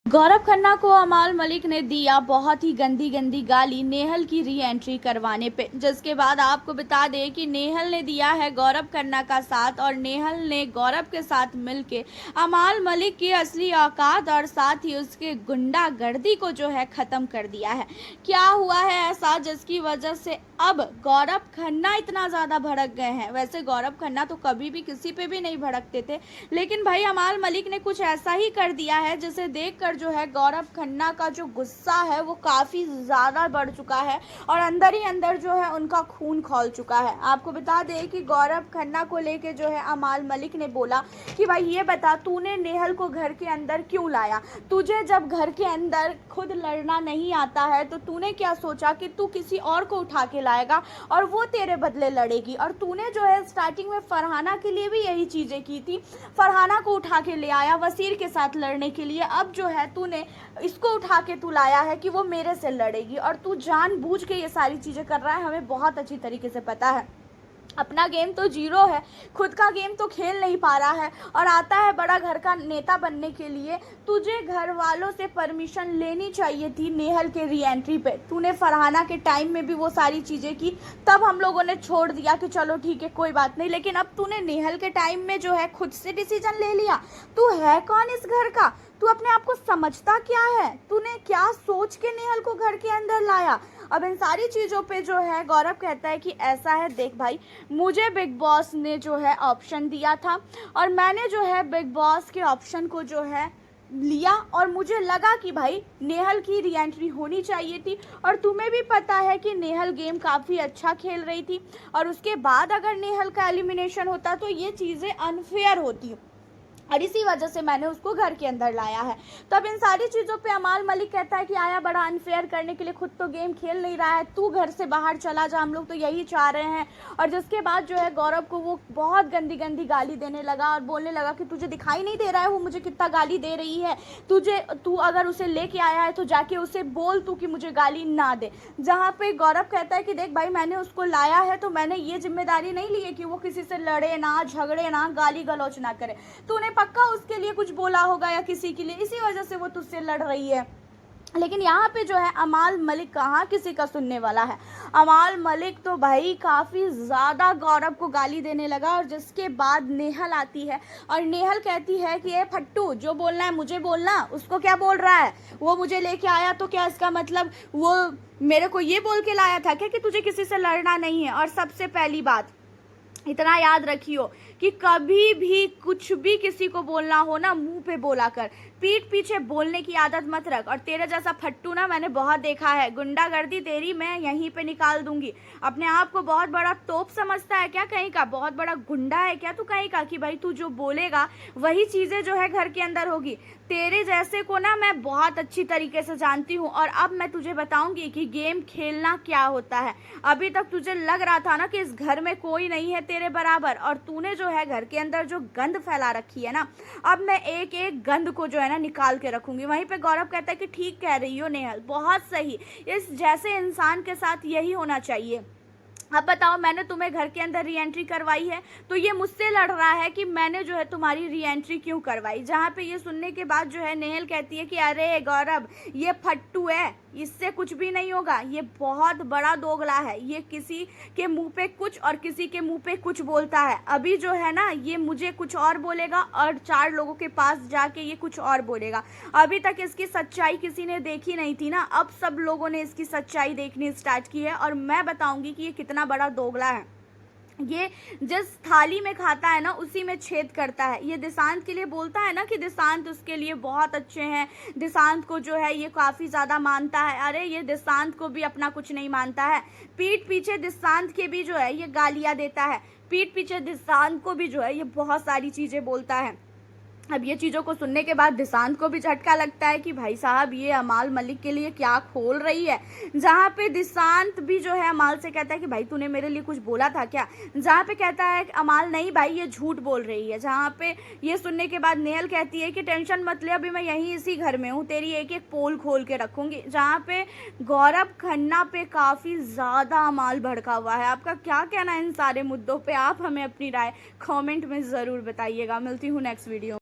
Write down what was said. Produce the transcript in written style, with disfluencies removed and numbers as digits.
गौरव खन्ना को अमाल मलिक ने दिया बहुत ही गंदी गंदी गाली नेहल की री एंट्री करवाने पे, जिसके बाद आपको बता दें कि नेहल ने दिया है गौरव खन्ना का साथ और नेहल ने गौरव के साथ मिलके अमाल मलिक की असली औकात और साथ ही उसके गुंडागर्दी को जो है खत्म कर दिया है। क्या हुआ है ऐसा जिसकी वजह से अब गौरव खन्ना इतना ज़्यादा भड़क गए हैं? वैसे गौरव खन्ना तो कभी भी किसी पे भी नहीं भड़कते थे, लेकिन भाई अमाल मलिक ने कुछ ऐसा ही कर दिया है जिसे देखकर जो है गौरव खन्ना का जो गुस्सा है वो काफ़ी ज़्यादा बढ़ चुका है और अंदर ही अंदर जो है उनका खून खौल चुका है। आपको बता दें कि गौरव खन्ना को लेके जो है अमाल मलिक ने बोला कि भाई ये बता, तूने नेहल को घर के अंदर क्यों लाया? तुझे जब घर के अंदर खुद लड़ना नहीं आता है तो तूने क्या सोचा कि तू किसी और को उठा के लाएगा और वो तेरे बदले लड़ेगी? और तूने जो है स्टार्टिंग में फरहाना के लिए भी यही चीज़ें की थी, फरहाना को उठा के ले आया वसीर के साथ लड़ने के लिए। अब जो है तूने इसको उठा के तू लाया है कि वो मेरे से लड़ेगी और तू जानबूझ के ये सारी चीज़ें कर रहा है। हमें बहुत अच्छी तरीके से पता है अपना गेम तो जीरो है, खुद का गेम तो खेल नहीं पा रहा है और आता है बड़ा घर का नेता बनने के लिए। तुझे घर वालों से परमिशन लेनी चाहिए थी नेहल के री एंट्री पे। तूने फरहाना के टाइम में भी वो सारी चीज़ें की, तब हम लोगों ने छोड़ दिया कि चलो ठीक है कोई बात नहीं, लेकिन अब तूने नेहल के टाइम में जो है खुद से डिसीजन ले लिया। तू है कौन इस घर का? तू अपने आप को समझता क्या है? तूने क्या सोच के नेहल को घर के अंदर लाया? अब इन सारी चीज़ों पे जो है गौरव कहता है कि ऐसा है, देख भाई, मुझे बिग बॉस ने जो है ऑप्शन दिया था और मैंने जो है बिग बॉस के ऑप्शन को जो है लिया और मुझे लगा कि भाई नेहल की री एंट्री होनी चाहिए थी। और तुम्हें भी पता है कि नेहल गेम काफ़ी अच्छा खेल रही थी और उसके बाद अगर नेहल का एलिमिनेशन होता तो ये चीज़ें अनफेयर होती और इसी वजह से मैंने उसको घर के अंदर लाया है। तो अब इन सारी चीज़ों पे अमाल मलिक कहता है कि आया बड़ा अनफेयर करने के लिए, खुद तो गेम खेल नहीं रहा है, तू घर से बाहर चला जा, हम लोग तो यही चाह रहे हैं। और जिसके बाद जो है गौरव को वो बहुत गंदी गंदी गाली देने लगा और बोलने लगा कि तुझे दिखाई नहीं दे रहा है वो मुझे कितना गाली दे रही है? तू अगर उसे लेके आया है तो जाके उसे बोल तू कि मुझे गाली ना दे। जहाँ पे गौरव कहता है कि देख भाई, मैंने उसको लाया है तो मैंने ये जिम्मेदारी नहीं ली है कि वो किसी से लड़े ना, झगड़े ना, गाली गलौज ना करे। तूने पक्का उसके लिए कुछ बोला होगा या किसी के लिए, इसी वजह से वो तुझसे लड़ रही है। लेकिन यहाँ पे जो है अमाल मलिक कहाँ किसी का सुनने वाला है। अमाल मलिक तो भाई काफ़ी ज़्यादा गौरव को गाली देने लगा और जिसके बाद नेहल आती है और नेहल कहती है कि ये फट्टू, जो बोलना है मुझे बोलना, उसको क्या बोल रहा है? वो मुझे लेके आया तो क्या इसका मतलब वो मेरे को ये बोल के लाया था क्या कि तुझे किसी से लड़ना नहीं है? और सबसे पहली बात इतना याद रखियो कि कभी भी कुछ भी किसी को बोलना हो ना, मुंह पे बोला कर, पीठ पीछे बोलने की आदत मत रख। और तेरे जैसा फट्टू ना मैंने बहुत देखा है, गुंडागर्दी तेरी मैं यहीं पे निकाल दूंगी। अपने आप को बहुत बड़ा तोप समझता है क्या? कहीं का बहुत बड़ा गुंडा है क्या तू कहीं का कि भाई तू जो बोलेगा वही चीज़ें जो है घर के अंदर होगी? तेरे जैसे को ना मैं बहुत अच्छी तरीके से जानती हूँ और अब मैं तुझे बताऊंगी कि गेम खेलना क्या होता है। अभी तक तुझे लग रहा था ना कि इस घर में कोई नहीं है तेरे बराबर और तूने जो है घर के अंदर जो गंद फैला रखी है ना, अब मैं एक एक गंद को जो है ना निकाल के रखूंगी। वहीं पे गौरव कहता है कि ठीक कह रही हो नेहल, बहुत सही, इस जैसे इंसान के साथ यही होना चाहिए। अब बताओ, मैंने तुम्हें घर के अंदर री एंट्री करवाई है तो ये मुझसे लड़ रहा है कि मैंने जो है तुम्हारी री एंट्री क्यों करवाई। जहाँ पे ये सुनने के बाद जो है नेहल कहती है कि अरे गौरव, ये फट्टू है, इससे कुछ भी नहीं होगा, ये बहुत बड़ा दोगला है, ये किसी के मुंह पे कुछ और किसी के मुंह पे कुछ बोलता है। अभी जो है ना ये मुझे कुछ और बोलेगा और 4 लोगों के पास जाके ये कुछ और बोलेगा। अभी तक इसकी सच्चाई किसी ने देखी नहीं थी ना, अब सब लोगों ने इसकी सच्चाई देखनी स्टार्ट की है और मैं बताऊंगी कि ये कितना बड़ा दोगला है। ये जिस थाली में खाता है ना उसी में छेद करता है। ये दिशांत के लिए बोलता है ना कि दिशांत उसके लिए बहुत अच्छे हैं, दिशांत को जो है ये काफ़ी ज़्यादा मानता है। अरे ये दिशांत को भी अपना कुछ नहीं मानता है, पीठ पीछे दिशांत के भी जो है ये गालियाँ देता है, पीठ पीछे दिशांत को भी जो है ये बहुत सारी चीज़ें बोलता है। अब ये चीज़ों को सुनने के बाद दिशांत को भी झटका लगता है कि भाई साहब ये अमाल मलिक के लिए क्या खोल रही है। जहाँ पे दिशांत भी जो है अमाल से कहता है कि भाई तूने मेरे लिए कुछ बोला था क्या? जहाँ पे कहता है कि अमाल नहीं भाई ये झूठ बोल रही है। जहाँ पे ये सुनने के बाद नेहल कहती है कि टेंशन मत ले, अभी मैं यहीं इसी घर में हूँ, तेरी एक एक पोल खोल के रखूँगी। जहाँ पे गौरव खन्ना पे काफ़ी ज़्यादा अमाल भड़का हुआ है। आपका क्या कहना है इन सारे मुद्दों पर? आप हमें अपनी राय कॉमेंट में ज़रूर बताइएगा। मिलती हूँ नेक्स्ट वीडियो।